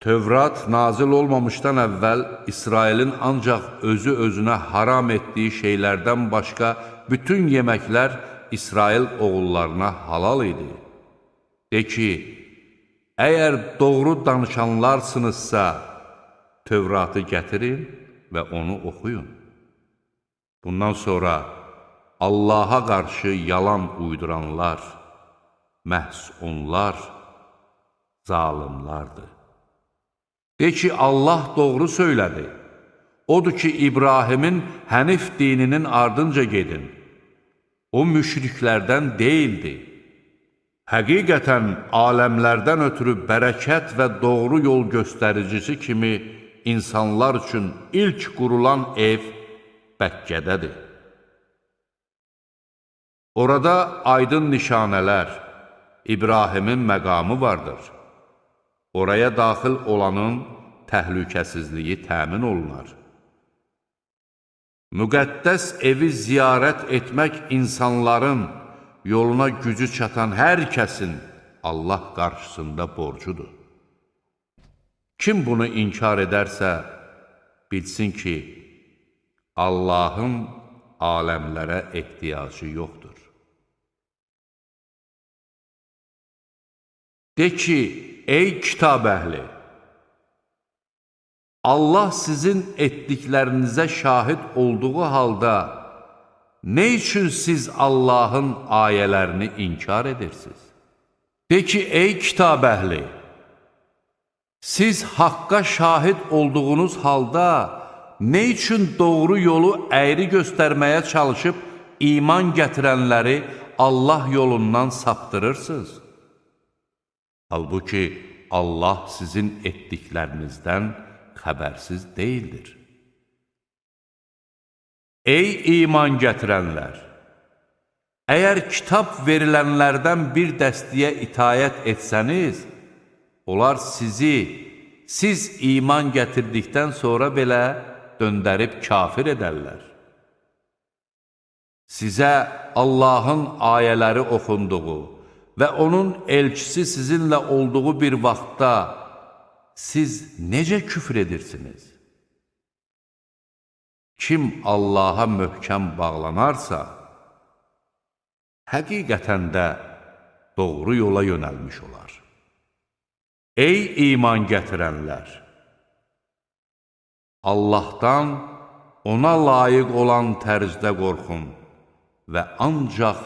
Tövrat nazil olmamışdan əvvəl İsrailin ancaq özü-özünə haram etdiyi şeylərdən başqa bütün yeməklər İsrail oğullarına halal idi. De ki, əgər doğru danışanlarsınızsa, Tövratı gətirin və onu oxuyun. Bundan sonra Allaha qarşı yalan uyduranlar, məhz onlar zalimlardır. De ki, Allah doğru söylədi. Odur ki, İbrahimin Hənif dininin ardınca gedin. O müşriklərdən deyildi. Həqiqətən, aləmlərdən ötürü bərəkət və doğru yol göstəricisi kimi insanlar üçün ilk qurulan ev Bəkkədədir. Orada aydın nişanələr, İbrahimin məqamı vardır. Oraya daxil olanın təhlükəsizliyi təmin olunar. Müqəddəs evi ziyarət etmək insanların yoluna gücü çatan hər kəsin Allah qarşısında borcudur. Kim bunu inkar edərsə, bilsin ki, Allahın aləmlərə ehtiyacı yoxdur. De ki, ey kitab əhli! Allah sizin etdiklərinizə şahid olduğu halda, nə üçün siz Allahın ayələrini inkar edirsiniz? De ki, ey kitab əhli! Siz haqqa şahid olduğunuz halda, nə üçün doğru yolu əyri göstərməyə çalışıb iman gətirənləri Allah yolundan saptırırsınız? Halbuki Allah sizin etdiklərinizdən xəbərsiz deyildir. Ey iman gətirənlər! Əgər kitab verilənlərdən bir dəstəyə itayət etsəniz, onlar siz iman gətirdikdən sonra belə döndərib kafir edərlər. Sizə Allahın ayələri oxunduğu və onun elçisi sizinlə olduğu bir vaxtda siz necə küfr edirsiniz? Kim Allaha möhkəm bağlanarsa, həqiqətən də doğru yola yönəlmiş olar. Ey iman gətirənlər! Allahdan ona layiq olan tərzdə qorxun və ancaq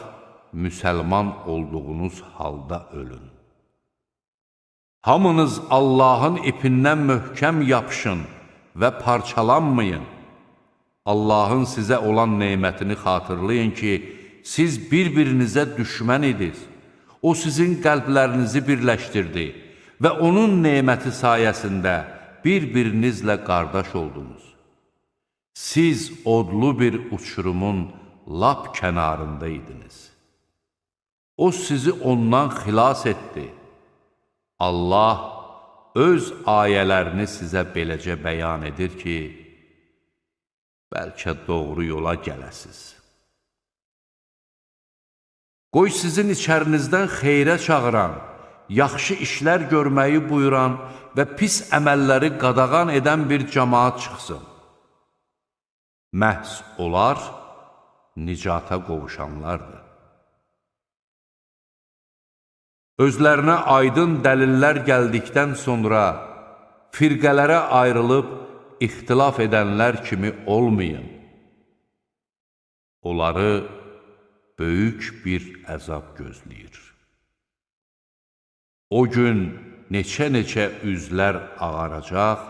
müsəlman olduğunuz halda ölün. Hamınız Allahın ipindən möhkəm yapışın və parçalanmayın. Allahın sizə olan neymətini xatırlayın ki, siz bir-birinizə düşmən idiniz. O sizin qəlblərinizi birləşdirdi və onun neyməti sayəsində bir-birinizlə qardaş oldunuz. Siz odlu bir uçurumun lap kənarında idiniz. O sizi ondan xilas etdi. Allah öz ayələrini sizə beləcə bəyan edir ki, bəlkə doğru yola gələsiz. Qoy sizin içərinizdən xeyrə çağıran, yaxşı işlər görməyi buyuran və pis əməlləri qadağan edən bir cəmaat çıxsın. Məhz onlar nicata qovuşanlardır. Özlərinə aydın dəlillər gəldikdən sonra firqələrə ayrılıb ixtilaf edənlər kimi olmayın. Onları böyük bir əzab gözləyir. O gün neçə-neçə üzlər ağaracaq,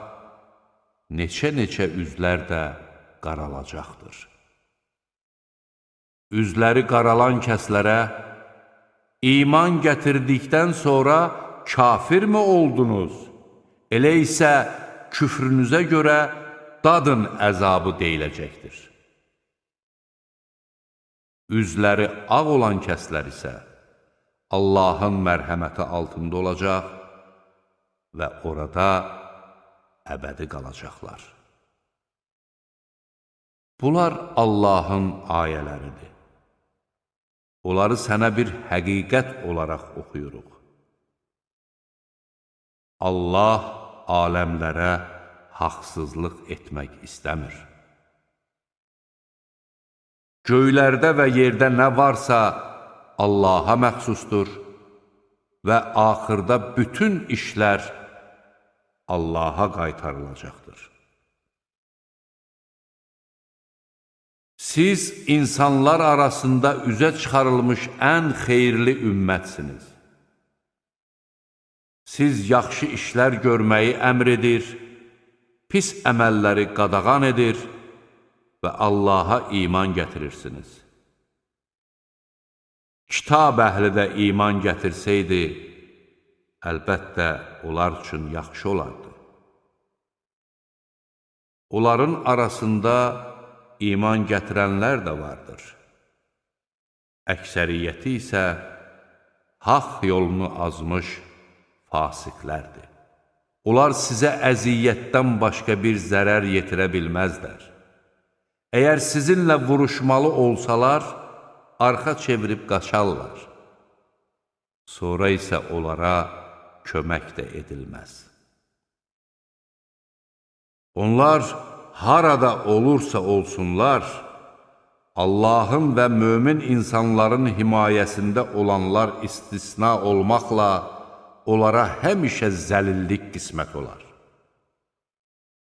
neçə-neçə üzlər də qaralacaqdır. Üzləri qaralan kəslərə, İman gətirdikdən sonra kafirmi oldunuz? Elə isə küfrünüzə görə dadın əzabı deyiləcəkdir. Üzləri ağ olan kəslər isə Allahın mərhəməti altında olacaq və orada əbədi qalacaqlar. Bunlar Allahın ayələridir. Onları sənə bir həqiqət olaraq oxuyuruq. Allah aləmlərə haqsızlıq etmək istəmir. Göylərdə və yerdə nə varsa Allaha məxsusdur və axırda bütün işlər Allaha qaytarılacaqdır. Siz insanlar arasında üzə çıxarılmış ən xeyirli ümmətsiniz. Siz yaxşı işlər görməyi əmr edir, pis əməlləri qadağan edir və Allaha iman gətirirsiniz. Kitab əhli də iman gətirsəydi, əlbəttə onlar üçün yaxşı olardı. Onların arasında iman gətirənlər də vardır. Əksəriyyəti isə haqq yolunu azmış fasiqlərdir. Onlar sizə əziyyətdən başqa bir zərər yetirə bilməzlər. Əgər sizinlə vuruşmalı olsalar, arxa çevirib qaçarlar. Sonra isə onlara kömək də edilməz. Onlar harada olursa olsunlar, Allahın və mömin insanların himayəsində olanlar istisna olmaqla, onlara həmişə zəlillik qismət olar.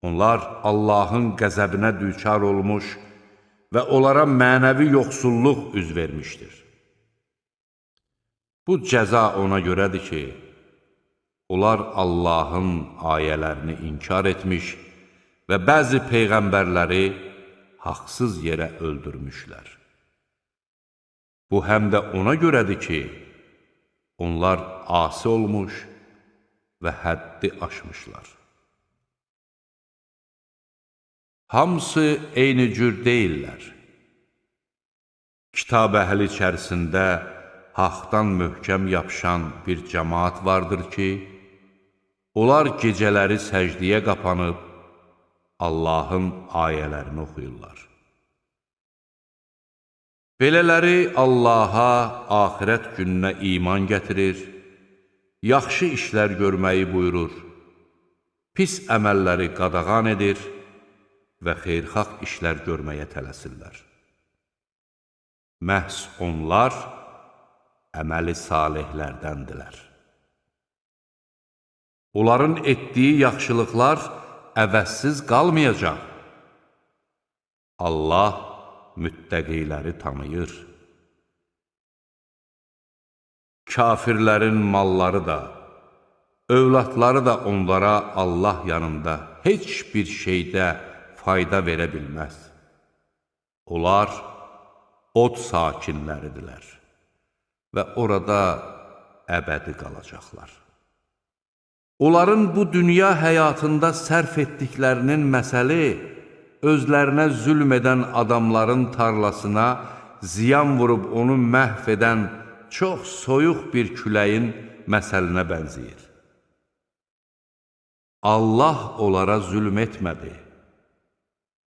Onlar Allahın qəzəbinə düçar olmuş və onlara mənəvi yoxsulluq üz vermişdir. Bu cəza ona görədir ki, onlar Allahın ayələrini inkar etmiş və bəzi peyğəmbərləri haqsız yerə öldürmüşlər. Bu həm də ona görədir ki, onlar asi olmuş və həddi aşmışlar. Hamısı eyni cür deyirlər. Kitab əhli içərisində haqdan möhkəm yapışan bir cəmaat vardır ki, onlar gecələri səcdiyə qapanıb, Allahın ayələrini oxuyurlar. Belələri Allaha, axirət gününə iman gətirir, yaxşı işlər görməyi buyurur, pis əməlləri qadağan edir və xeyirxah işlər görməyə tələsirlər. Məhz onlar əməli salihlərdəndirlər. Onların etdiyi yaxşılıqlar əvəzsiz qalmayacaq. Allah müttəqiləri tanıyır. Kafirlərin malları da, övladları da onlara Allah yanında heç bir şeydə fayda verə bilməz. Onlar od sakinləridirlər və orada əbədi qalacaqlar. Onların bu dünya həyatında sərf etdiklərinin məsəli, özlərinə zülm edən adamların tarlasına ziyan vurub onu məhv edən çox soyuq bir küləyin məsəlinə bənzəyir. Allah onlara zülm etmədi,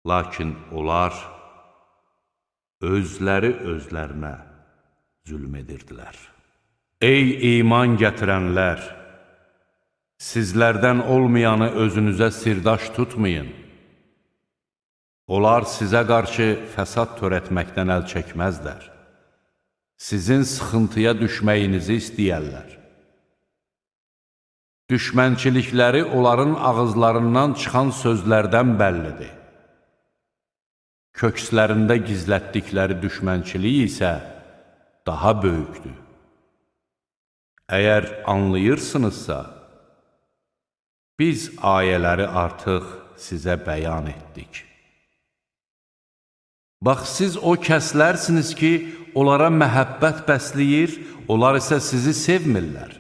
lakin onlar özləri özlərinə zülm edirdilər. Ey iman gətirənlər! Sizlərdən olmayanı özünüzə sirdaş tutmayın. Onlar sizə qarşı fəsad törətməkdən əl çəkməzlər. Sizin sıxıntıya düşməyinizi istəyərlər. Düşmənçilikləri onların ağızlarından çıxan sözlərdən bəllidir. Kökslərində gizlətdikləri düşmənçilik isə daha böyükdür. Əgər anlayırsınızsa, biz ayələri artıq sizə bəyan etdik. Bax, siz o kəslərsiniz ki, onlara məhəbbət bəsləyir, onlar isə sizi sevmirlər.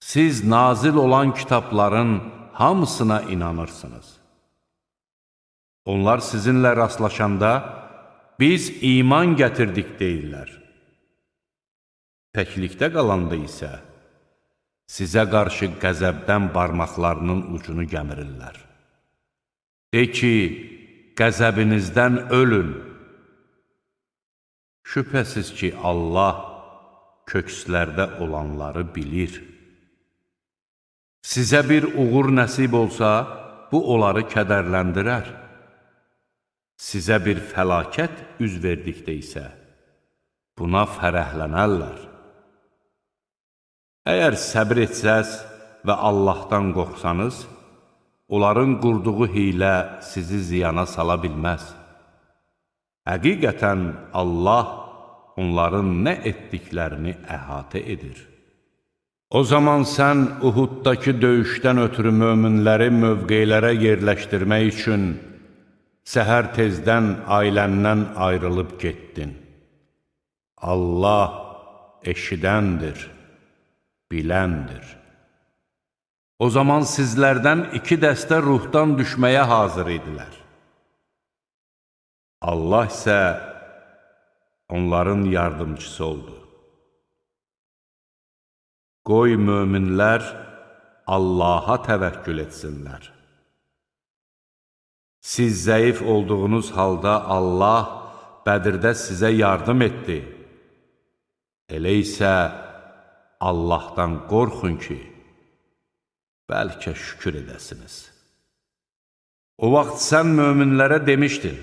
Siz nazil olan kitabların hamısına inanırsınız. Onlar sizinlə rastlaşanda, biz iman gətirdik deyirlər. Təklikdə qalanda isə, sizə qarşı qəzəbdən barmaqlarının ucunu gəmirirlər. De ki, qəzəbinizdən ölün. Şübhəsiz ki, Allah kökslərdə olanları bilir. Sizə bir uğur nəsib olsa, bu onları kədərləndirər. Sizə bir fəlakət üz verdikdə isə, buna fərəhlənərlər. Əgər səbir etsəz və Allahdan qorxsanız, onların qurduğu hiylə sizi ziyana sala bilməz. Həqiqətən Allah onların nə etdiklərini əhatə edir. O zaman sən Uhuddakı döyüşdən ötürü möminləri mövqelərə yerləşdirmək üçün səhər tezdən ailəndən ayrılıb getdin. Allah eşidəndir, biləndir. O zaman sizlərdən 2 dəstə ruhdan düşməyə hazır idilər. Allah isə onların yardımcısı oldu. Qoy möminlər Allaha təvəkkül etsinlər. Siz zəif olduğunuz halda Allah Bədirdə sizə yardım etdi. Elə isə Allahdan qorxun ki, bəlkə şükür edəsiniz. O vaxt sən möminlərə demişdin,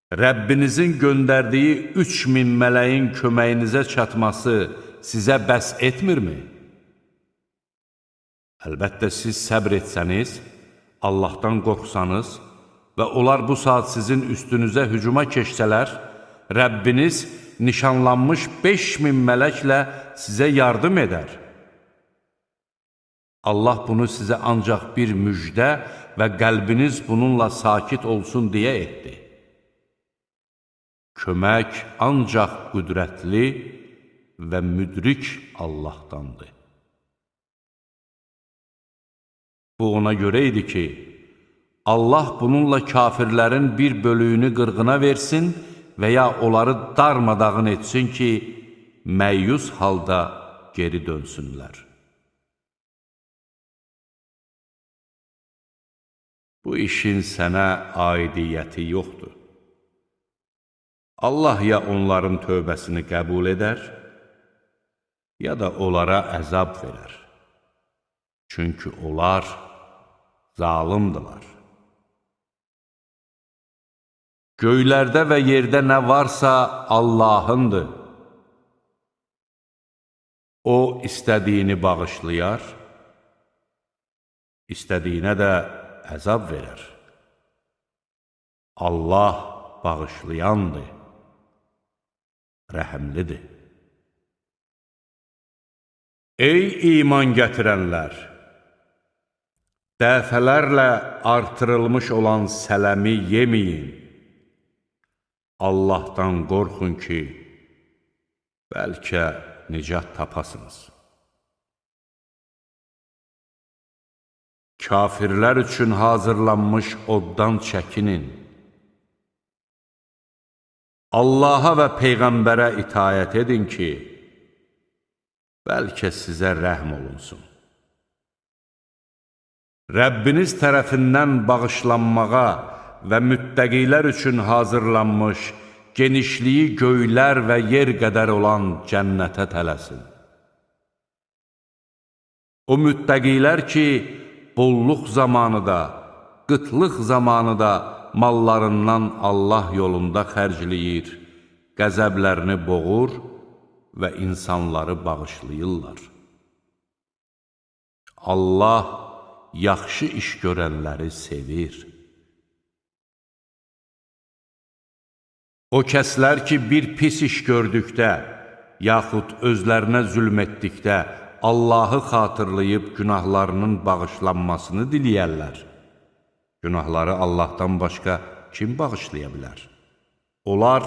Rəbbinizin göndərdiyi 3000 mələyin köməyinizə çatması sizə bəs etmirmi? Əlbəttə, siz səbr etsəniz, Allahdan qorxsanız və onlar bu saat sizin üstünüzə hücuma keçsələr, Rəbbiniz nişanlanmış 5000 mələklə sizə yardım edər. Allah bunu sizə ancaq bir müjdə və qəlbiniz bununla sakit olsun deyə etdi. Kömək ancaq qüdrətli və müdrik Allahdandır. Bu ona görə idi ki, Allah bununla kafirlərin bir bölüyünü qırğına versin və ya onları darmadağın etsin ki, məyyus halda geri dönsünlər. Bu işin sənə aidiyyəti yoxdur. Allah ya onların tövbəsini qəbul edər, ya da onlara əzab verər. Çünki onlar zalimdilər. Göylərdə və yerdə nə varsa Allahındır. O, istədiyini bağışlayar, istədiyinə də əzab verər. Allah bağışlayandır, rəhəmlidir. Ey iman gətirənlər! Dəfələrlə artırılmış olan sələmi yeməyin. Allahdan qorxun ki, bəlkə nicat tapasınız. Kafirlər üçün hazırlanmış oddan çəkinin. Allaha və Peyğəmbərə itayət edin ki, bəlkə sizə rəhm olunsun. Rəbbiniz tərəfindən bağışlanmağa və müttəqilər üçün hazırlanmış, genişliyi göylər və yer qədər olan cənnətə tələsin. O müttəqilər ki, bolluq zamanı da, qıtlıq zamanı da mallarından Allah yolunda xərcləyir, qəzəblərini boğur və insanları bağışlayırlar. Allah yaxşı iş görənləri sevir. O kəslər ki, bir pis iş gördükdə, yaxud özlərinə zülm etdikdə, Allahı xatırlayıb günahlarının bağışlanmasını diləyərlər. Günahları Allahdan başqa kim bağışlaya bilər? Onlar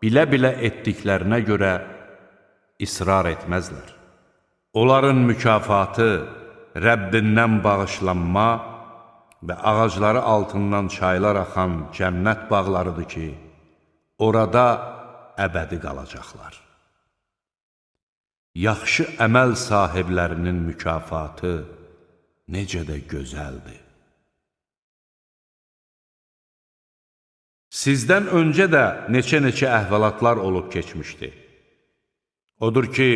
bilə-bilə etdiklərinə görə israr etməzlər. Onların mükafatı Rəbbindən bağışlanma və ağacları altından çaylar axan cənnət bağlarıdır ki, orada əbədi qalacaqlar. Yaxşı əməl sahiblərinin mükafatı necə də gözəldir. Sizdən öncə də neçə-neçə əhvalatlar olub keçmişdi. Odur ki,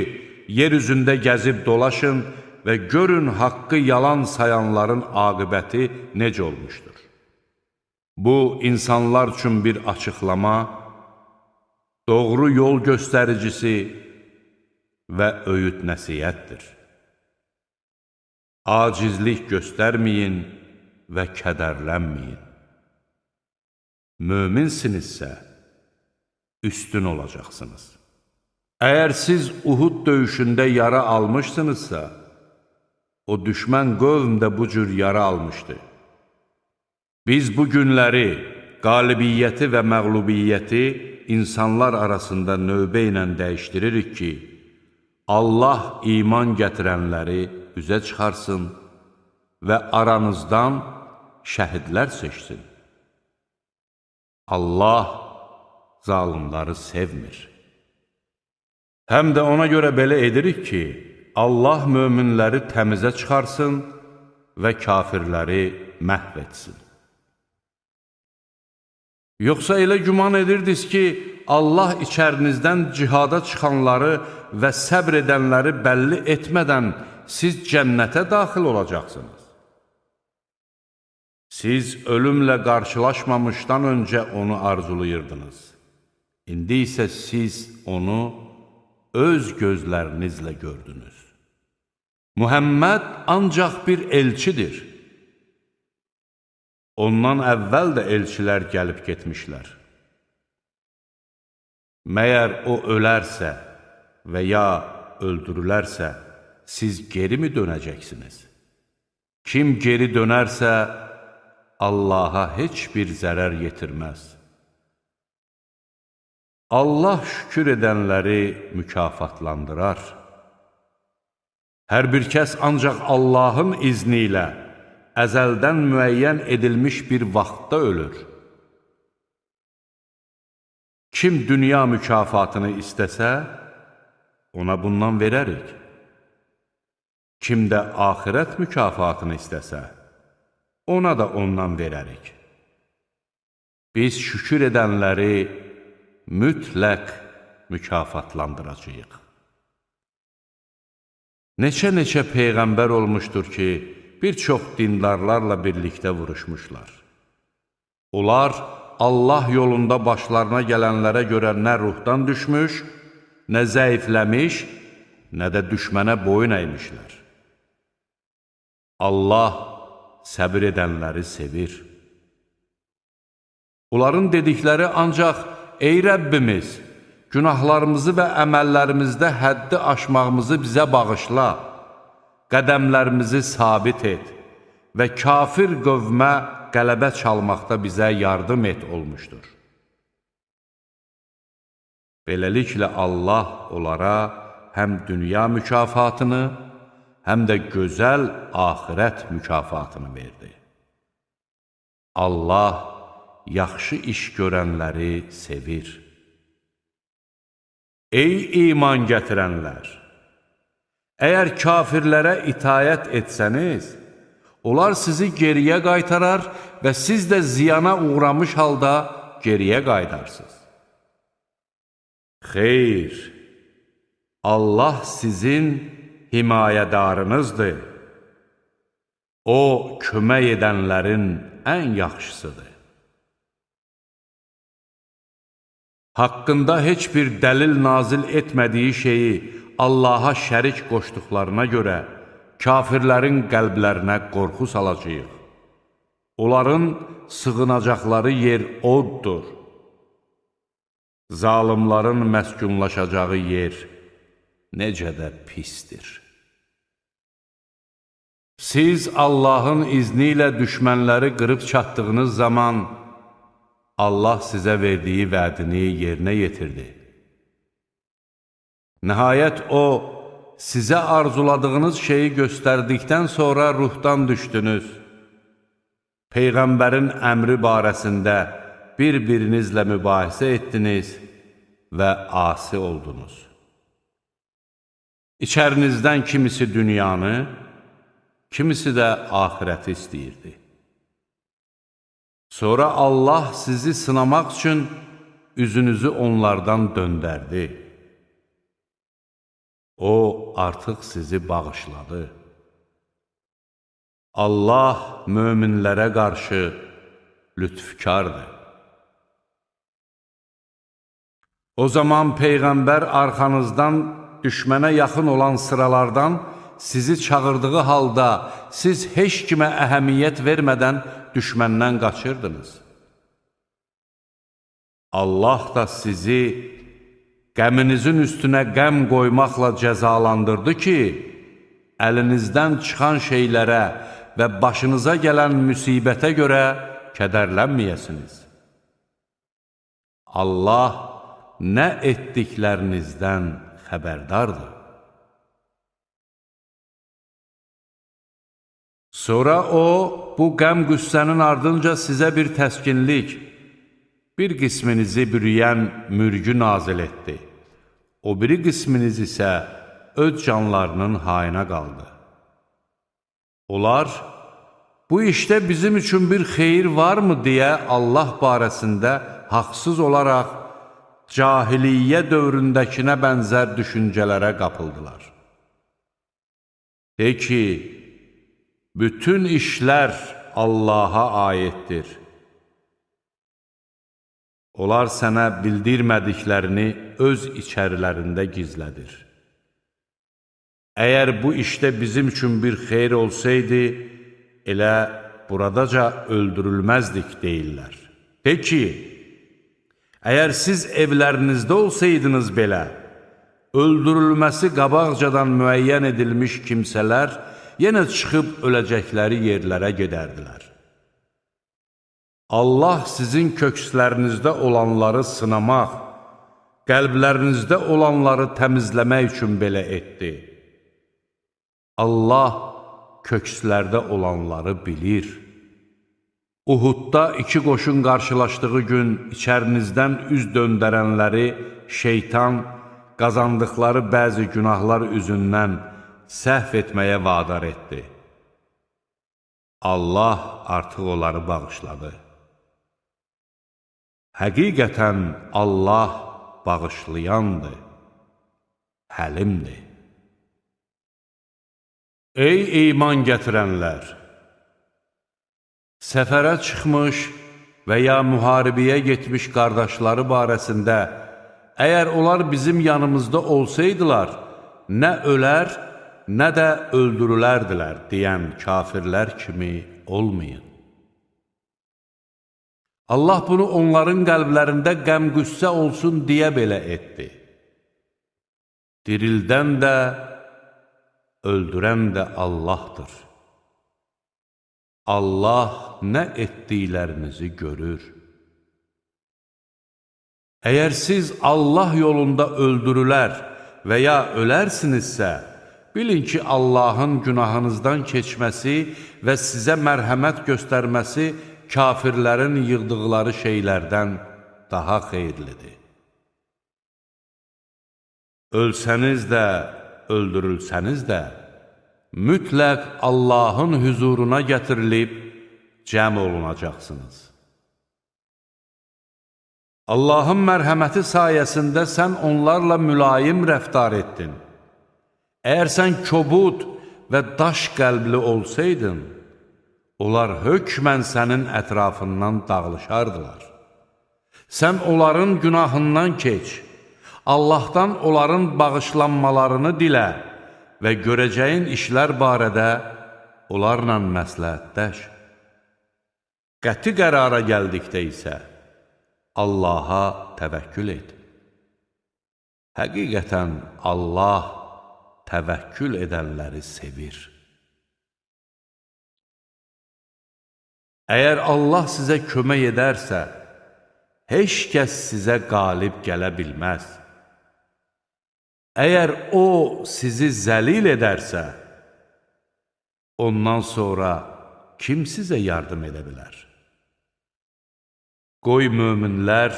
yer üzündə gəzib dolaşın və görün haqqı yalan sayanların aqibəti necə olmuşdur. Bu, insanlar üçün bir açıqlama, doğru yol göstəricisi və öyüd nəsihətdir. Acizlik göstərməyin və kədərlənməyin. Möminsinizsə, üstün olacaqsınız. Əgər siz Uhud döyüşündə yara almışsınızsa, o düşmən qövm də bu cür yara almışdı. Biz bu günləri, qalibiyyəti və məğlubiyyəti insanlar arasında növbə ilə dəyişdiririk ki, Allah iman gətirənləri üzə çıxarsın və aranızdan şəhidlər seçsin. Allah zalımları sevmir. Həm də ona görə belə edirik ki, Allah möminləri təmizə çıxarsın və kafirləri məhv etsin. Yoxsa elə güman edirdiniz ki, Allah içərinizdən cihada çıxanları və səbr edənləri bəlli etmədən siz cənnətə daxil olacaqsınız. Siz ölümlə qarşılaşmamışdan öncə onu arzulayırdınız. İndi isə siz onu öz gözlərinizlə gördünüz. Muhammed ancaq bir elçidir. Ondan əvvəl də elçilər gəlib getmişlər. Məyər o ölərsə və ya öldürülərsə, siz geri mi dönəcəksiniz? Kim geri dönərsə, Allaha heç bir zərər yetirməz. Allah şükür edənləri mükafatlandırar. Hər bir kəs ancaq Allahın izni ilə əzəldən müəyyən edilmiş bir vaxtda ölür. Kim dünya mükafatını istəsə, ona bundan verərik. Kim də axirət mükafatını istəsə, ona da ondan verərik. Biz şükür edənləri mütləq mükafatlandıracağıq. Neçə-neçə peyğəmbər olmuşdur ki, bir çox dindarlarla birlikdə vuruşmuşlar. Onlar Allah yolunda başlarına gələnlərə görə nə ruhdan düşmüş, nə zəifləmiş, nə də düşmənə boyun əymişlər. Allah səbir edənləri sevir. Onların dedikləri ancaq, ey Rəbbimiz, günahlarımızı və əməllərimizdə həddi aşmağımızı bizə bağışla, qədəmlərimizi sabit et və kafir qövmə qələbə çalmaqda bizə yardım et olmuşdur. Beləliklə Allah onlara həm dünya mükafatını, həm də gözəl axirət mükafatını verdi. Allah yaxşı iş görənləri sevir. Ey iman gətirənlər! Əgər kafirlərə itayət etsəniz, onlar sizi geriyə qaytarar və siz də ziyana uğramış halda geriyə qaydarsınız. Xeyr, Allah sizin himayədarınızdır. O, kömək edənlərin ən yaxşısıdır. Haqqında heç bir dəlil nazil etmədiyi şeyi Allaha şərik qoşduqlarına görə kafirlərin qəlblərinə qorxu salacağıq. Onların sığınacaqları yer oddur. Zalimların məskunlaşacağı yer necə də pisdir. Siz Allahın izni ilə düşmənləri qırıb çatdığınız zaman Allah sizə verdiyi vədini yerinə yetirdi. Nəhayət O, sizə arzuladığınız şeyi göstərdikdən sonra ruhdan düşdünüz. Peyğəmbərin əmri barəsində bir-birinizlə mübahisə etdiniz və asi oldunuz. İçərinizdən kimisi dünyanı, kimisi də axirəti istəyirdi. Sonra Allah sizi sınamaq üçün üzünüzü onlardan döndərdi. O, artıq sizi bağışladı. Allah möminlərə qarşı lütfkardır. O zaman Peyğəmbər arxanızdan düşmənə yaxın olan sıralardan sizi çağırdığı halda siz heç kimə əhəmiyyət vermədən düşməndən qaçırdınız. Allah da sizi qəminizin üstünə qəm qoymaqla cəzalandırdı ki, əlinizdən çıxan şeylərə və başınıza gələn müsibətə görə kədərlənməyəsiniz. Allah nə etdiklərinizdən xəbərdardır. Sonra o, bu qəm-qüssənin ardınca sizə bir təskinlik, bir qisminizi bürüyən mürgü nazil etdi. O biri qisminiz isə öz canlarının hayına qaldı. Onlar, bu işdə bizim üçün bir xeyir varmı deyə Allah barəsində haqsız olaraq cahiliyyə dövründəkinə bənzər düşüncələrə qapıldılar. De ki, bütün işlər Allaha aiddir. Onlar sənə bildirmədiklərini öz içərilərində gizlədir. Əgər bu işdə bizim üçün bir xeyir olsaydı, elə buradaca öldürülməzdik deyirlər. De ki, əgər siz evlərinizdə olsaydınız belə, öldürülməsi qabaqcadan müəyyən edilmiş kimsələr yenə çıxıb öləcəkləri yerlərə gedərdilər. Allah sizin kökslərinizdə olanları sınamaq, qəlblərinizdə olanları təmizləmək üçün belə etdi. Allah kökslərdə olanları bilir. Uhudda iki qoşun qarşılaşdığı gün içərinizdən üz döndərənləri şeytan qazandıqları bəzi günahlar üzündən səhv etməyə vadar etdi. Allah artıq onları bağışladı. Həqiqətən Allah bağışlayandır, həlimdir. Ey iman gətirənlər! Səfərə çıxmış və ya müharibəyə getmiş qardaşları barəsində, əgər onlar bizim yanımızda olsaydılar, nə ölər, nə də öldürülərdilər deyən kafirlər kimi olmayın. Allah bunu onların qəlblərində qəm-qüssə olsun deyə belə etdi. Dirildən də, öldürən də Allahdır. Allah nə etdiklərinizi görür. Əgər siz Allah yolunda öldürülər və ya ölərsinizsə, bilin ki, Allahın günahınızdan keçməsi və sizə mərhəmət göstərməsi kafirlərin yığdıqları şeylərdən daha xeyirlidir. Ölsəniz də, öldürülsəniz də, mütləq Allahın hüzuruna gətirilib cəm olunacaqsınız. Allahın mərhəməti sayəsində sən onlarla mülayim rəftar etdin. Əgər sən kobud və daş qəlbli olsaydın, onlar hökmən sənin ətrafından dağılışardılar. Sən onların günahından keç, Allahdan onların bağışlanmalarını dilə və görəcəyin işlər barədə onlarla məsləhətləş. Qəti qərara gəldikdə isə Allaha təvəkkül et. Həqiqətən Allah təvəkkül edənləri sevir. Əgər Allah sizə kömək edərsə, heç kəs sizə qalib gələ bilməz. Əgər O sizi zəlil edərsə, ondan sonra kim sizə yardım edə bilər? Qoy möminlər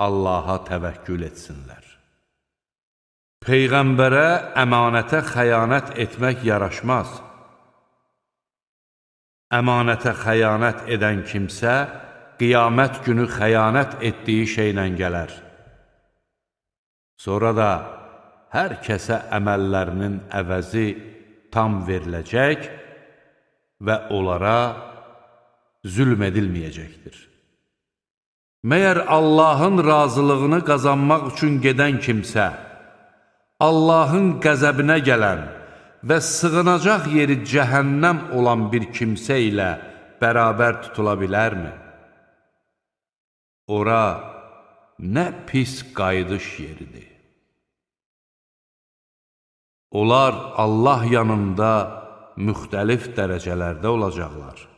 Allaha təvəkkül etsinlər. Peyğəmbərə əmanətə xəyanət etmək yaraşmaz. Əmanətə xəyanət edən kimsə, qiyamət günü xəyanət etdiyi şeylə gələr. Sonra da hər kəsə əməllərinin əvəzi tam veriləcək və onlara zülm edilməyəcəkdir. Məyər Allahın razılığını qazanmaq üçün gedən kimsə, Allahın qəzəbinə gələn və sığınacaq yeri cəhənnəm olan bir kimsə ilə bərabər tutula bilərmi? Ora nə pis qayıdış yeridir. Onlar Allah yanında müxtəlif dərəcələrdə olacaqlar.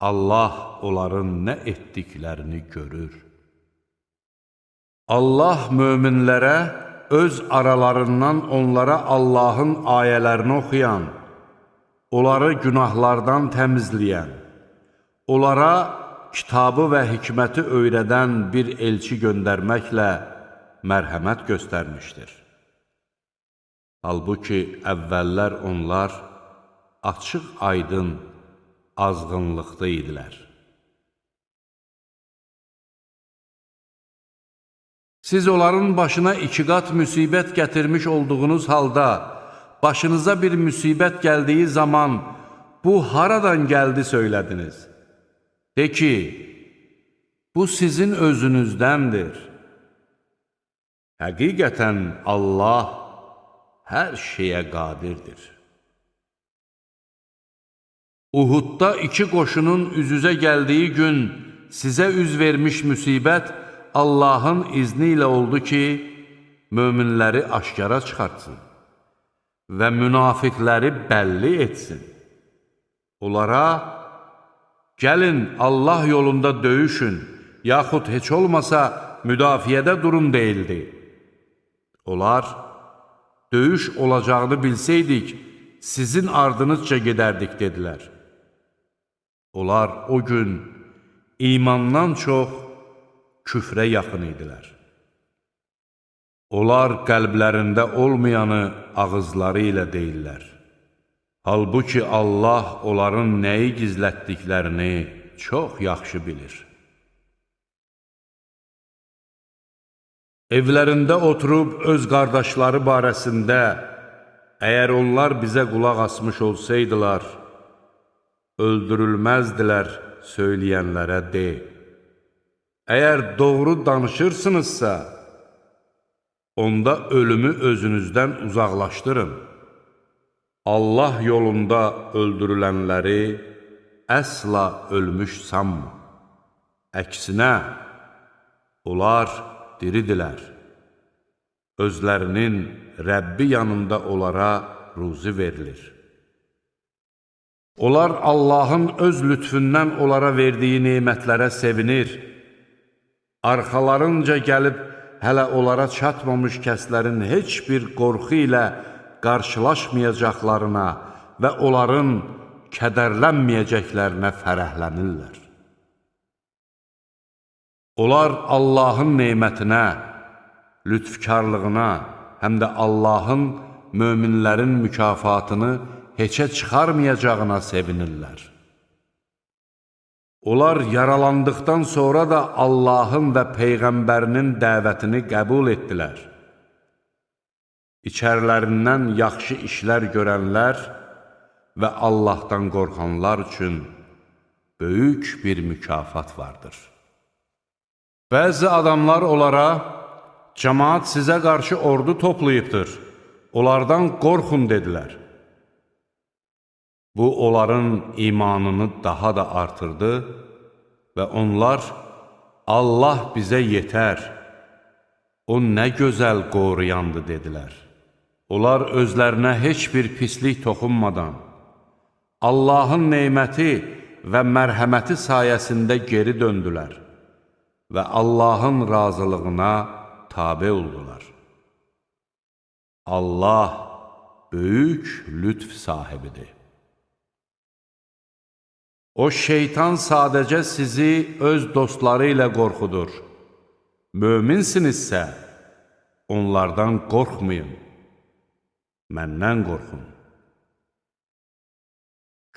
Allah onların nə etdiklərini görür. Allah möminlərə öz aralarından onlara Allahın ayələrini oxuyan, onları günahlardan təmizləyən, onlara kitabı və hikməti öyrədən bir elçi göndərməklə mərhəmət göstərmişdir. Halbuki əvvəllər onlar açıq aydın azğınlıqda idilər. Siz onların başına 2 qat müsibət gətirmiş olduğunuz halda, başınıza bir müsibət gəldiyi zaman, bu haradan gəldi söylədiniz? De ki, bu sizin özünüzdəndir. Həqiqətən Allah hər şeyə qadirdir. Uhudda 2 qoşunun üz-üzə gəldiyi gün sizə üz vermiş müsibət Allahın izni ilə oldu ki, möminləri aşkara çıxartsın və münafiqləri bəlli etsin. Onlara, gəlin Allah yolunda döyüşün, yaxud heç olmasa müdafiədə durun deyildi. Onlar, döyüş olacağını bilsəydik, sizin ardınızca gedərdik, dedilər. Onlar o gün imandan çox küfrə yaxın idilər. Onlar qəlblərində olmayanı ağızları ilə deyirlər. Halbuki Allah onların nəyi gizlətdiklərini çox yaxşı bilir. Evlərində oturub öz qardaşları barəsində, əgər onlar bizə qulaq asmış olsaydılar, öldürülməzdilər söyləyənlərə de. Əgər doğru danışırsınızsa, onda ölümü özünüzdən uzaqlaşdırın. Allah yolunda öldürülənləri əsla ölmüş sanma. Əksinə, onlar diridilər. Özlərinin Rəbbi yanında onlara ruzi verilir. Onlar Allahın öz lütfündən onlara verdiyi nemətlərə sevinir. Arxalarınca gəlib hələ onlara çatmamış kəslərin heç bir qorxu ilə qarşılaşmayacaqlarına və onların kədərlənməyəcəklərinə fərəhlənirlər. Onlar Allahın nemətinə, lütfkarlığına, həm də Allahın möminlərin mükafatını heçə çıxarmayacağına sevinirlər. Onlar yaralandıqdan sonra da Allahın və Peyğəmbərinin dəvətini qəbul etdilər. İçərilərindən yaxşı işlər görənlər və Allahdan qorxanlar üçün böyük bir mükafat vardır. Bəzi adamlar onlara, cəmaat sizə qarşı ordu toplayıbdır, onlardan qorxun dedilər. Bu, onların imanını daha da artırdı və onlar, Allah bizə yetər, o nə gözəl qoruyandı, dedilər. Onlar özlərinə heç bir pislik toxunmadan, Allahın neyməti və mərhəməti sayəsində geri döndülər və Allahın razılığına tabe oldular. Allah böyük lütf sahibidir. O şeytan sadəcə sizi öz dostları ilə qorxudur. Möminsinizsə, onlardan qorxmayın, məndən qorxun.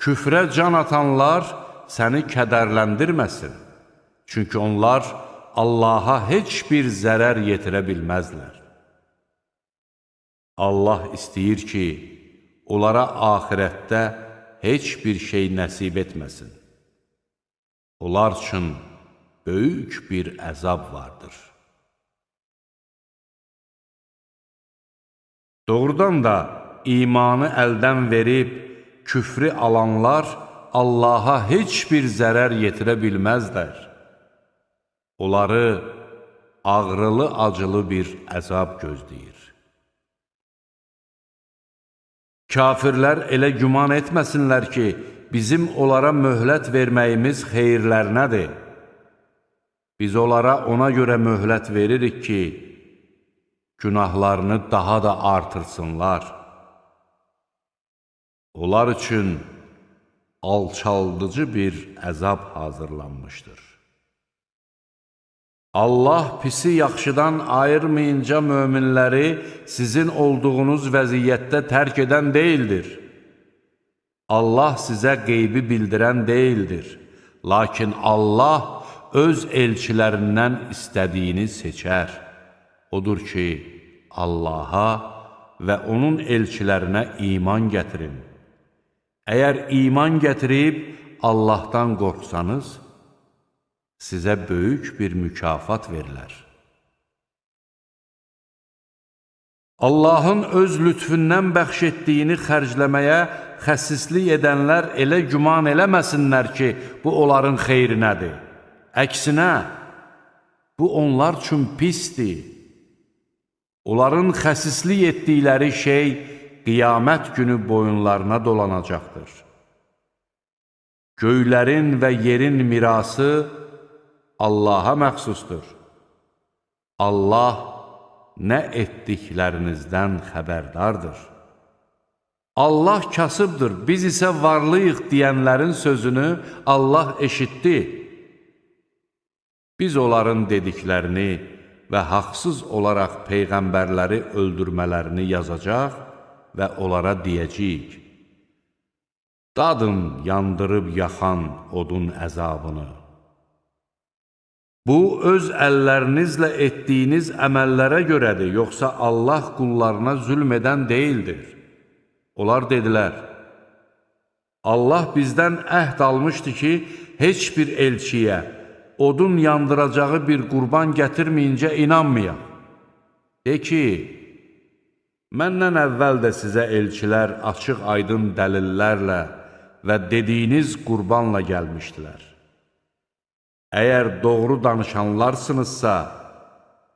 Küfrə can atanlar səni kədərləndirməsin, çünki onlar Allaha heç bir zərər yetirə bilməzlər. Allah istəyir ki, onlara axirətdə heç bir şey nəsib etməsin. Onlar üçün böyük bir əzab vardır. Doğrudan da imanı əldən verib, küfrü alanlar Allaha heç bir zərər yetirə bilməzlər. Onları ağrılı-acılı bir əzab gözləyir. Kafirlər elə güman etməsinlər ki, bizim onlara möhlət verməyimiz xeyirlərinədir. Biz onlara ona görə möhlət veririk ki, günahlarını daha da artırsınlar. Onlar üçün alçaldıcı bir əzab hazırlanmışdır. Allah pisi yaxşıdan ayırmayınca möminləri sizin olduğunuz vəziyyətdə tərk edən deyildir. Allah sizə qeybi bildirən deyildir. Lakin Allah öz elçilərindən istədiyini seçər. Odur ki, Allaha və onun elçilərinə iman gətirin. Əgər iman gətirib Allahdan qorxsanız, sizə böyük bir mükafat verilər. Allahın öz lütfündən bəxş etdiyini xərcləməyə xəsislik edənlər elə güman eləməsinlər ki, bu onların xeyrinədir. Əksinə, bu onlar üçün pisdir. Onların xəsislik etdikləri şey qiyamət günü boyunlarına dolanacaqdır. Göylərin və yerin mirası Allaha məxsusdur. Allah nə etdiklərinizdən xəbərdardır. Allah kasıbdır, biz isə varlıyıq deyənlərin sözünü Allah eşitdi. Biz onların dediklərini və haqsız olaraq peyğəmbərləri öldürmələrini yazacaq və onlara deyəcəyik: dadın yandırıb yaxan odun əzabını. Bu, öz əllərinizlə etdiyiniz əməllərə görədir, yoxsa Allah qullarına zülm edən deyildir. Onlar dedilər: Allah bizdən əhd almışdı ki, heç bir elçiyə odun yandıracağı bir qurban gətirməyincə inanmayaq. De ki, məndən əvvəl də sizə elçilər açıq aydın dəlillərlə və dediyiniz qurbanla gəlmişdilər. Əgər doğru danışanlarsınızsa,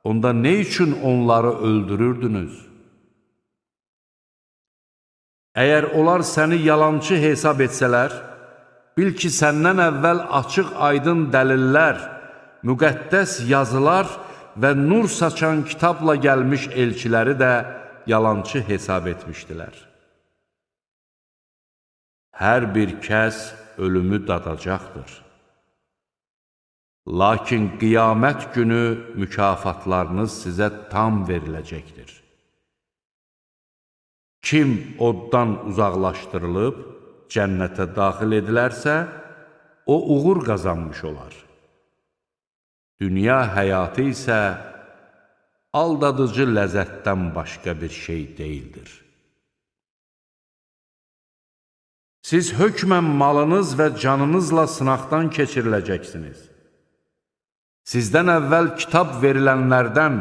onda nə üçün onları öldürürdünüz? Əgər onlar səni yalançı hesab etsələr, bil ki, səndən əvvəl açıq aydın dəlillər, müqəddəs yazılar və nur saçan kitabla gəlmiş elçiləri də yalançı hesab etmişdilər. Hər bir kəs ölümü dadacaqdır. Lakin qiyamət günü mükafatlarınız sizə tam veriləcəkdir. Kim oddan uzaqlaşdırılıb cənnətə daxil edilərsə, o uğur qazanmış olar. Dünya həyatı isə aldadıcı ləzzətdən başqa bir şey deyildir. Siz hökmən malınız və canınızla sınaqdan keçiriləcəksiniz. Sizdən əvvəl kitab verilənlərdən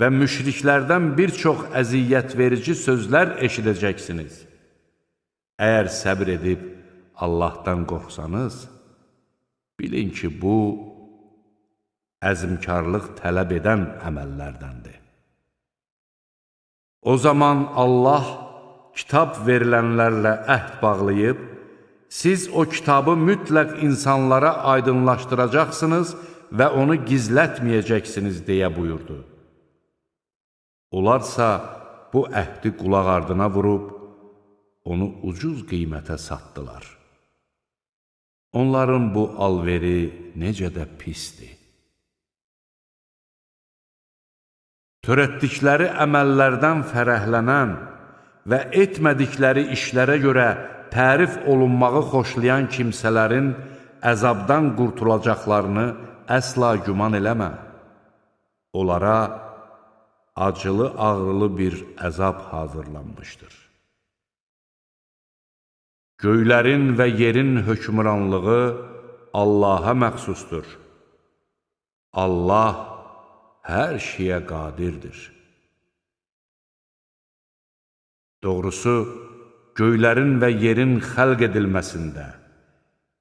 və müşriklərdən bir çox əziyyət verici sözlər eşidəcəksiniz. Əgər səbr edib Allahdan qorxsanız, bilin ki, bu əzmkarlıq tələb edən əməllərdəndir. O zaman Allah kitab verilənlərlə əhd bağlayıb, siz o kitabı mütləq insanlara aydınlaşdıracaqsınız və onu gizlətməyəcəksiniz deyə buyurdu. Onlarsa bu əhdi qulaq ardına vurub, onu ucuz qiymətə satdılar. Onların bu alveri necə də pisdir. Törətdikləri əməllərdən fərəhlənən və etmədikləri işlərə görə tərif olunmağı xoşlayan kimsələrin əzabdan qurtulacaqlarını əsla güman eləmə. Onlara acılı-ağrılı bir əzab hazırlanmışdır. Göylərin və yerin hökmranlığı Allaha məxsusdur. Allah hər şeyə qadirdir. Doğrusu, göylərin və yerin xəlq edilməsində,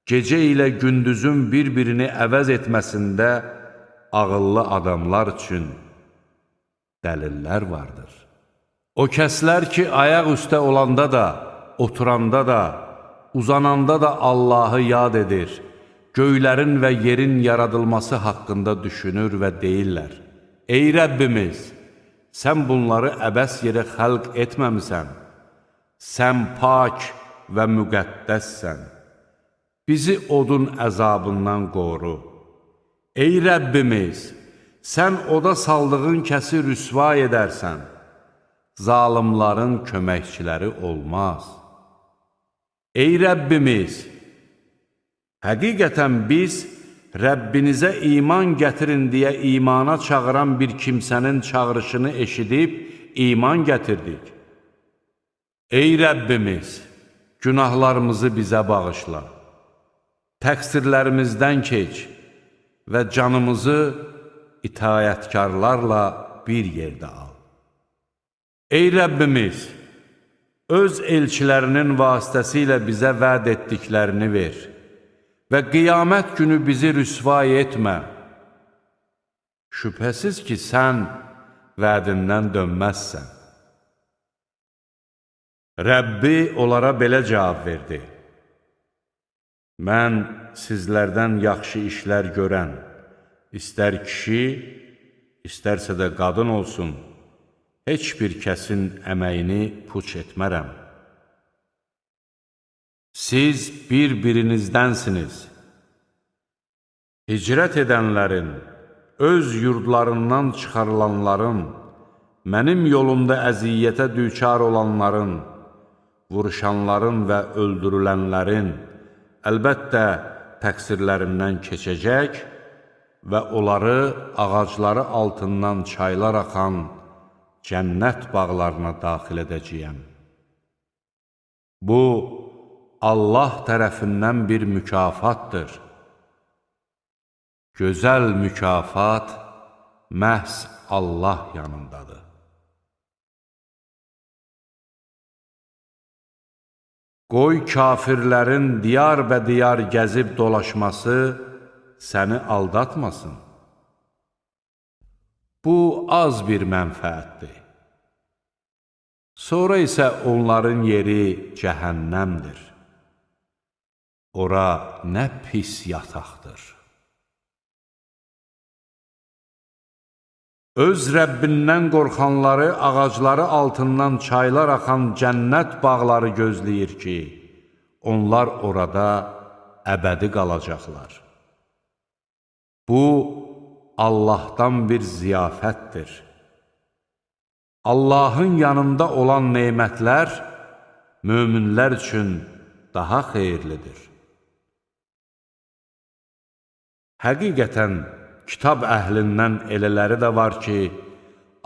gecə ilə gündüzün bir-birini əvəz etməsində ağıllı adamlar üçün dəlillər vardır. O kəslər ki, ayaq üstə olanda da, oturanda da, uzananda da Allahı yad edir, göylərin və yerin yaradılması haqqında düşünür və deyirlər: Ey Rəbbimiz, sən bunları əbəs yerə xəlq etməmisən, sən pak və müqəddəssən, bizi odun əzabından qoru. Ey Rəbbimiz, sən oda saldığın kəsi rüsva edərsən, zalimların köməkçiləri olmaz. Ey Rəbbimiz, həqiqətən biz Rəbbinizə iman gətirin deyə imana çağıran bir kimsənin çağırışını eşidib iman gətirdik. Ey Rəbbimiz, günahlarımızı bizə bağışla, təqsirlərimizdən keç və canımızı itayətkarlarla bir yerdə al. Ey Rəbbimiz, öz elçilərinin vasitəsilə bizə vəd etdiklərini ver və qiyamət günü bizi rüsva etmə. Şübhəsiz ki, sən vədindən dönməzsən. Rəbbi onlara belə cavab verdi: Mən sizlərdən yaxşı işlər görən, istər kişi, istərsə də qadın olsun, heç bir kəsin əməyini puç etmərəm. Siz bir-birinizdənsiniz. Hicrət edənlərin, öz yurdlarından çıxarılanların, mənim yolumda əziyyətə düçar olanların, vuruşanların və öldürülənlərin, əlbəttə təqsirlərindən keçəcək və onları ağacları altından çaylar axan cənnət bağlarına daxil edəcəyəm. Bu, Allah tərəfindən bir mükafatdır. Gözəl mükafat məhz Allah yanındadır. Qoy kafirlərin diyar və diyar gəzib dolaşması səni aldatmasın. Bu, az bir mənfəətdir. Sonra isə onların yeri cəhənnəmdir. Ora nə pis yataqdır. Öz Rəbbindən qorxanları ağacları altından çaylar axan cənnət bağları gözləyir ki, onlar orada əbədi qalacaqlar. Bu, Allahdan bir ziyafətdir. Allahın yanında olan nemətlər möminlər üçün daha xeyirlidir. Həqiqətən, kitab əhlindən elələri də var ki,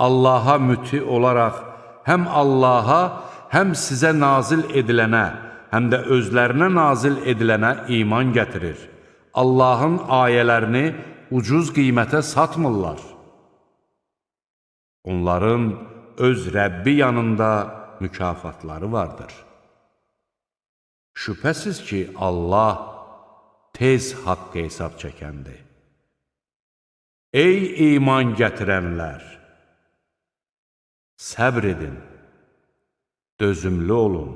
Allaha müti olaraq həm Allaha, həm sizə nazil edilənə, həm də özlərinə nazil edilənə iman gətirir. Allahın ayələrini ucuz qiymətə satmırlar. Onların öz Rəbbi yanında mükafatları vardır. Şübhəsiz ki, Allah tez haqq hesab çəkəndir. Ey iman gətirənlər! Səbr edin, dözümlü olun.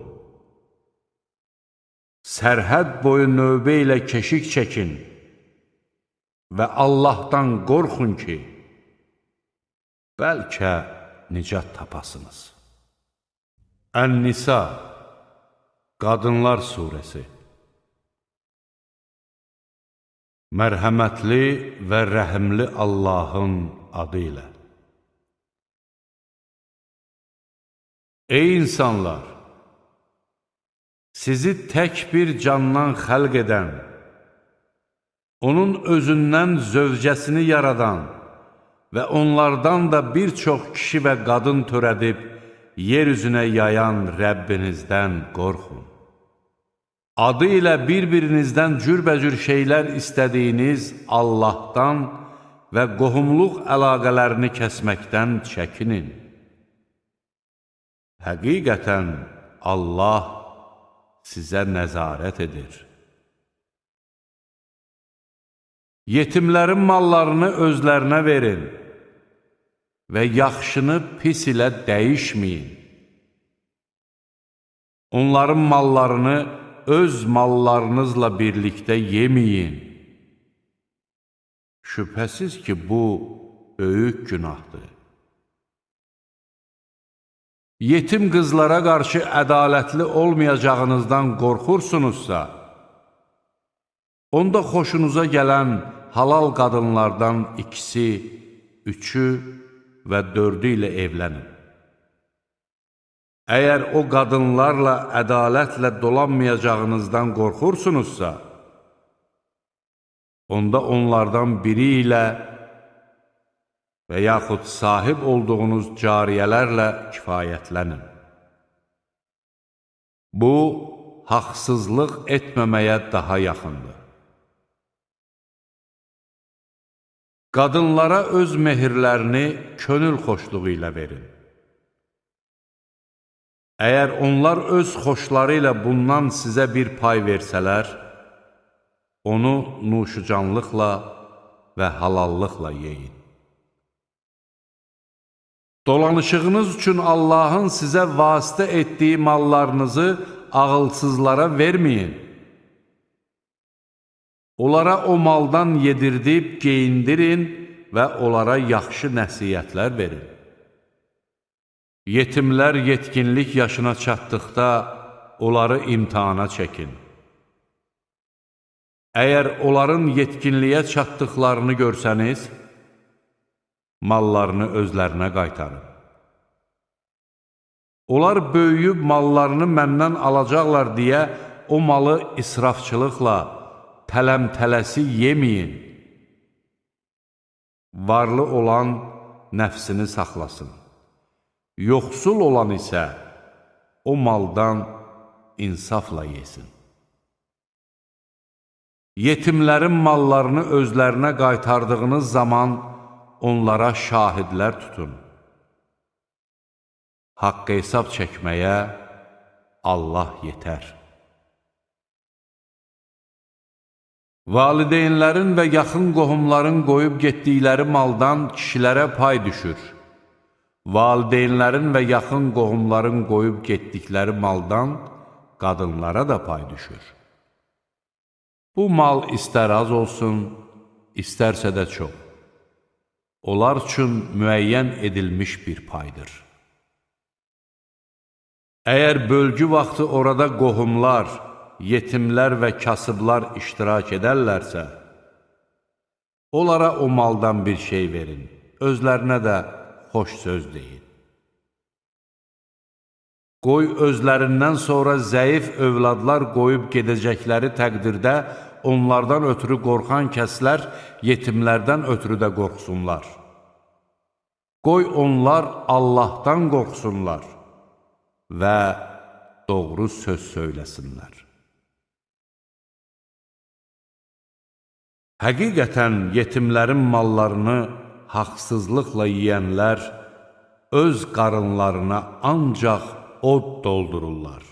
Sərhəd boyu növbə ilə keşik çəkin və Allahdan qorxun ki, bəlkə nicat tapasınız. Ən-Nisa, Qadınlar Suresi. Mərhəmətli və rəhimli Allahın adı ilə. Ey insanlar! Sizi tək bir candan xəlq edən, onun özündən zövcəsini yaradan və onlardan da bir çox kişi və qadın törədib yer üzünə yayan Rəbbinizdən qorxun. Adı ilə bir-birinizdən cürbəcür şeylər istədiyiniz Allahdan və qohumluq əlaqələrini kəsməkdən çəkinin. Həqiqətən Allah sizə nəzarət edir. Yetimlərin mallarını özlərinə verin və yaxşını pis ilə dəyişməyin. Onların mallarını öz mallarınızla birlikdə yeməyin. Şübhəsiz ki, bu böyük günahdır. Yetim qızlara qarşı ədalətli olmayacağınızdan qorxursunuzsa, onda xoşunuza gələn halal qadınlardan ikisi, üçü və dördü ilə evlənin. Əgər o qadınlarla ədalətlə dolanmayacağınızdan qorxursunuzsa, onda onlardan biri ilə və yaxud sahib olduğunuz cariyələrlə kifayətlənin. Bu, haqsızlıq etməməyə daha yaxındır. Qadınlara öz mehirlərini könül xoşluğu ilə verin. Əgər onlar öz xoşları ilə bundan sizə bir pay versələr, onu nuşucanlıqla və halallıqla yeyin. Dolanışığınız üçün Allahın sizə vasitə etdiyi mallarınızı ağılsızlara verməyin. Onlara o maldan yedirdib, geyindirin və onlara yaxşı nəsiyyətlər verin. Yetimlər yetkinlik yaşına çatdıqda onları imtihana çəkin. Əgər onların yetkinliyə çatdıqlarını görsəniz, mallarını özlərinə qaytarın. Onlar böyüyüb mallarını məndən alacaqlar deyə o malı israfçılıqla, tələm-tələsi yeməyin. Varlı olan nəfsini saxlasın. Yoxsul olan isə o maldan insafla yesin. Yetimlərin mallarını özlərinə qaytardığınız zaman onlara şahidlər tutun. Haqq hesab çəkməyə Allah yetər. Valideynlərin və yaxın qohumların qoyub getdikləri maldan kişilərə pay düşür. Valideynlərin və yaxın qohumların qoyub getdikləri maldan qadınlara da pay düşür. Bu mal istər az olsun, istərsə də çox. Onlar üçün müəyyən edilmiş bir paydır. Əgər bölgü vaxtı orada qohumlar, yetimlər və kasıblar iştirak edərlərsə, onlara o maldan bir şey verin, özlərinə də xoş söz deyin. Qoy özlərindən sonra zəif övladlar qoyub gedəcəkləri təqdirdə onlardan ötürü qorxan kəslər yetimlərdən ötürü də qorxsunlar. Qoy onlar Allahdan qorxsunlar və doğru söz söyləsinlər. Həqiqətən yetimlərin mallarını haqsızlıqla yiyənlər öz qarınlarına ancaq od doldururlar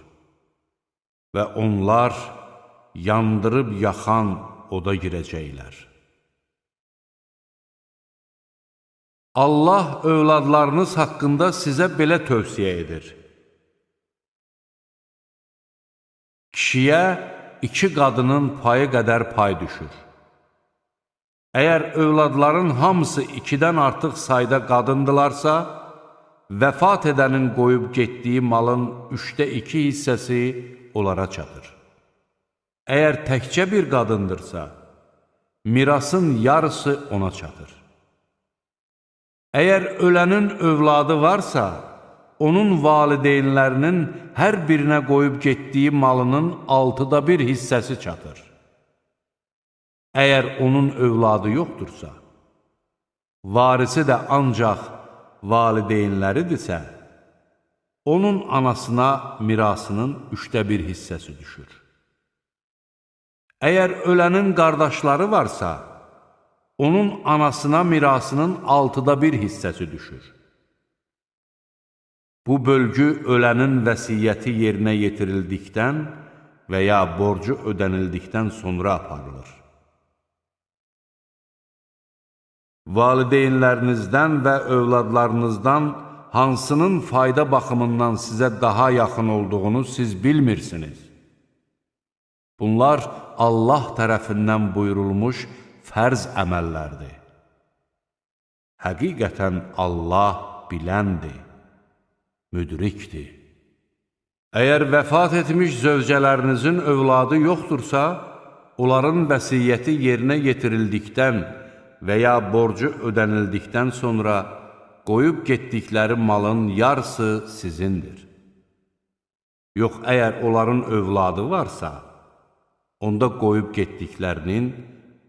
və onlar yandırıb yaxan oda girəcəklər. Allah övladlarınız haqqında sizə belə tövsiyə edir. Kişiyə 2 qadının payı qədər pay düşür. Əgər övladların hamısı 2-dən artıq sayda qadındılarsa, vəfat edənin qoyub getdiyi malın 3də 2 hissəsi onlara çatır. Əgər təkcə bir qadındırsa, mirasın yarısı ona çatır. Əgər ölənin övladı varsa, onun valideynlərinin hər birinə qoyub getdiyi malının 6da 1 hissəsi çatır. Əgər onun övladı yoxdursa, varisi də ancaq valideynləridirsə, onun anasına mirasının 3də 1 hissəsi düşür. Əgər ölənin qardaşları varsa, onun anasına mirasının 1/6 hissəsi düşür. Bu bölgü ölənin vəsiyyəti yerinə yetirildikdən və ya borcu ödənildikdən sonra aparılır. Valideynlərinizdən və övladlarınızdan hansının fayda baxımından sizə daha yaxın olduğunu siz bilmirsiniz. Bunlar Allah tərəfindən buyurulmuş fərz əməllərdir. Həqiqətən Allah biləndir, müdrikdir. Əgər vəfat etmiş zövcələrinizin övladı yoxdursa, onların vəsiyyəti yerinə yetirildikdən və ya borcu ödənildikdən sonra qoyub getdikləri malın yarısı sizindir. Yox, əgər onların övladı varsa, onda qoyub getdiklərinin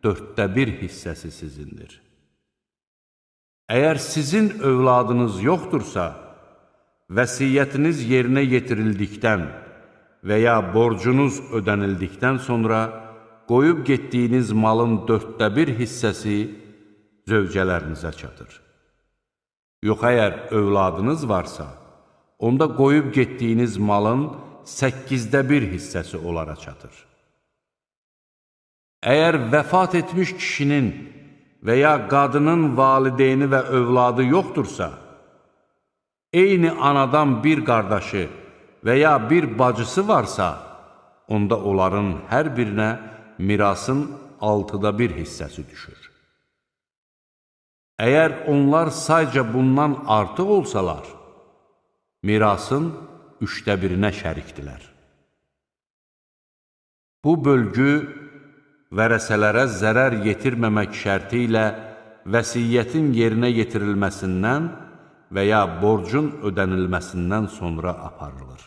1/4 hissəsi sizindir. Əgər sizin övladınız yoxdursa, vəsiyyətiniz yerinə yetirildikdən və ya borcunuz ödənildikdən sonra qoyub getdiyiniz malın 1/4 hissəsi zövcələrinizə çatır. Yox, əgər övladınız varsa, onda qoyub getdiyiniz malın 8/1 hissəsi onlara çatır. Əgər vəfat etmiş kişinin və ya qadının valideyni və övladı yoxdursa, eyni anadan bir qardaşı və ya bir bacısı varsa, onda onların hər birinə mirasın 1/6 hissəsi düşür. Əgər onlar sayca bundan artıq olsalar, mirasın 1/3 şərikdilər. Bu bölgü vərəsələrə zərər yetirməmək şərti ilə vəsiyyətin yerinə yetirilməsindən və ya borcun ödənilməsindən sonra aparılır.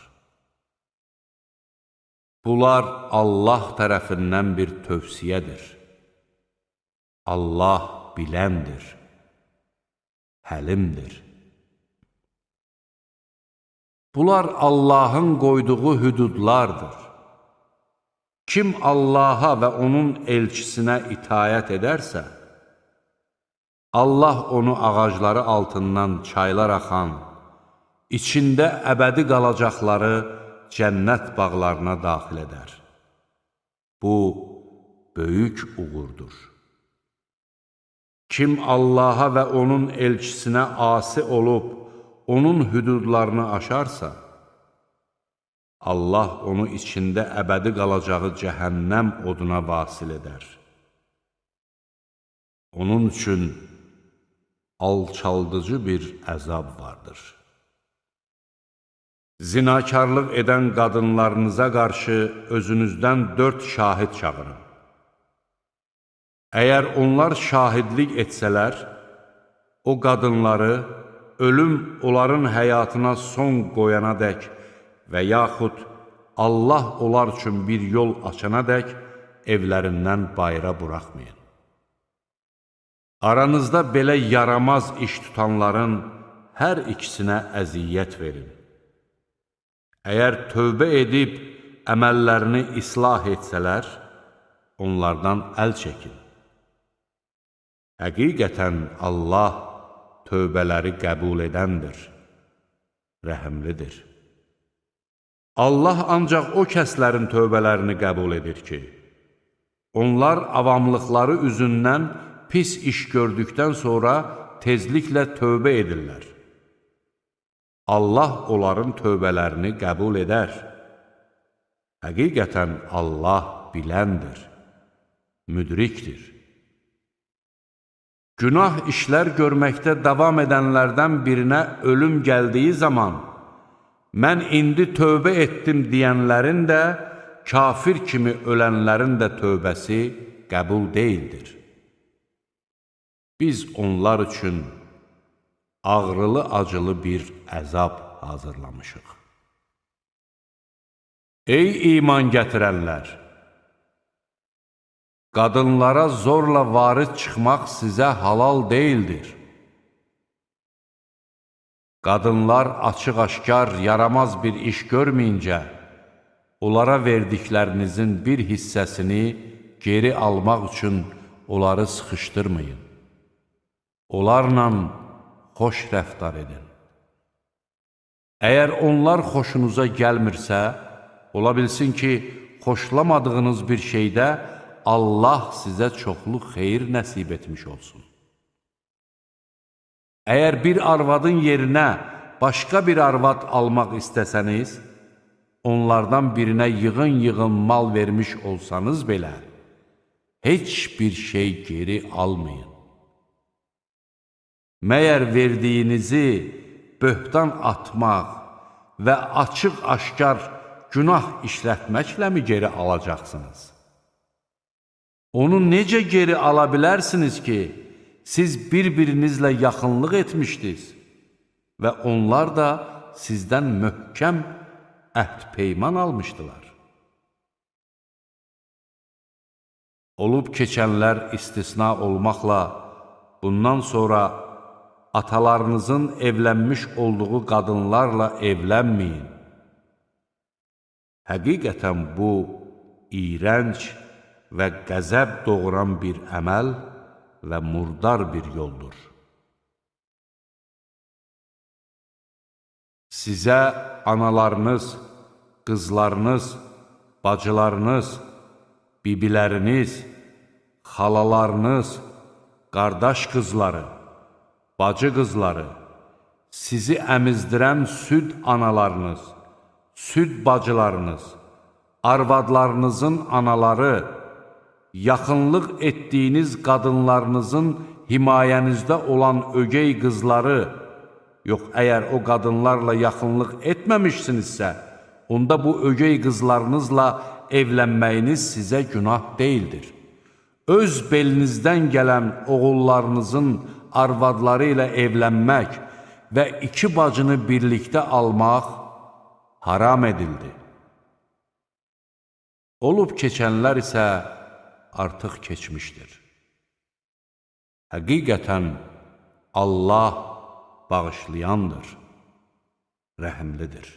Bunlar Allah tərəfindən bir tövsiyədir. Allah biləndir, həlimdir. Bunlar Allahın qoyduğu hüdudlardır. Kim Allaha və onun elçisinə itayət edərsə, Allah onu ağacları altından çaylar axan, içində əbədi qalacaqları cənnət bağlarına daxil edər. Bu, böyük uğurdur. Kim Allaha və onun elçisinə asi olub, onun hüdudlarını aşarsa, Allah onu içində əbədi qalacağı cəhənnəm oduna vasil edər. Onun üçün alçaldıcı bir əzab vardır. Zinakarlıq edən qadınlarınıza qarşı özünüzdən 4 şahid çağırın. Əgər onlar şahidlik etsələr, o qadınları ölüm onların həyatına son qoyana dək və yaxud Allah onlar üçün bir yol açana dək evlərindən bayıra buraxmayın. Aranızda belə yaramaz iş tutanların hər ikisinə əziyyət verin. Əgər tövbə edib əməllərini islah etsələr, onlardan əl çəkin. Həqiqətən Allah tövbələri qəbul edəndir, rəhimlidir. Allah ancaq o kəslərin tövbələrini qəbul edir ki, onlar avamlıqları üzündən pis iş gördükdən sonra tezliklə tövbə edirlər. Allah onların tövbələrini qəbul edər. Həqiqətən Allah biləndir, müdrikdir. Günah işlər görməkdə davam edənlərdən birinə ölüm gəldiyi zaman, mən indi tövbə etdim deyənlərin də, kafir kimi ölənlərin də tövbəsi qəbul deyildir. Biz onlar üçün ağrılı-acılı bir əzab hazırlamışıq. Ey iman gətirənlər! Qadınlara zorla varis çıxmaq sizə halal deyildir. Qadınlar açıq-aşkar, yaramaz bir iş görməyincə, onlara verdiklərinizin bir hissəsini geri almaq üçün onları sıxışdırmayın. Onlarla xoş rəftar edin. Əgər onlar xoşunuza gəlmirsə, ola bilsin ki, xoşlamadığınız bir şeydə Allah sizə çoxlu xeyir nəsib etmiş olsun. Əgər bir arvadın yerinə başqa bir arvad almaq istəsəniz, onlardan birinə yığın-yığın mal vermiş olsanız belə, heç bir şey geri almayın. Məyər verdiyinizi böhtan atmaq və açıq-aşkar günah işlətməklə mi geri alacaqsınız? Onu necə geri ala bilərsiniz ki, siz bir-birinizlə yaxınlıq etmişdiniz və onlar da sizdən möhkəm əhd-peyman almışdılar. Olub keçənlər istisna olmaqla, bundan sonra atalarınızın evlənmiş olduğu qadınlarla evlənməyin. Həqiqətən bu, iyrənc və qəzəb doğuran bir əməl və murdar bir yoldur. Sizə analarınız, qızlarınız, bacılarınız, bibiləriniz, xalalarınız, qardaş qızları, bacı qızları, sizi əmizdirən süd analarınız, süd bacılarınız, arvadlarınızın anaları, yaxınlıq etdiyiniz qadınlarınızın himayənizdə olan ögey qızları, yox, əgər o qadınlarla yaxınlıq etməmişsinizsə, onda bu ögey qızlarınızla evlənməyiniz sizə günah deyildir. Öz belinizdən gələn oğullarınızın arvadları ilə evlənmək və iki bacını birlikdə almaq haram edildi. Olub keçənlər isə artıq keçmişdir. Həqiqətən Allah bağışlayandır, rəhimlidir.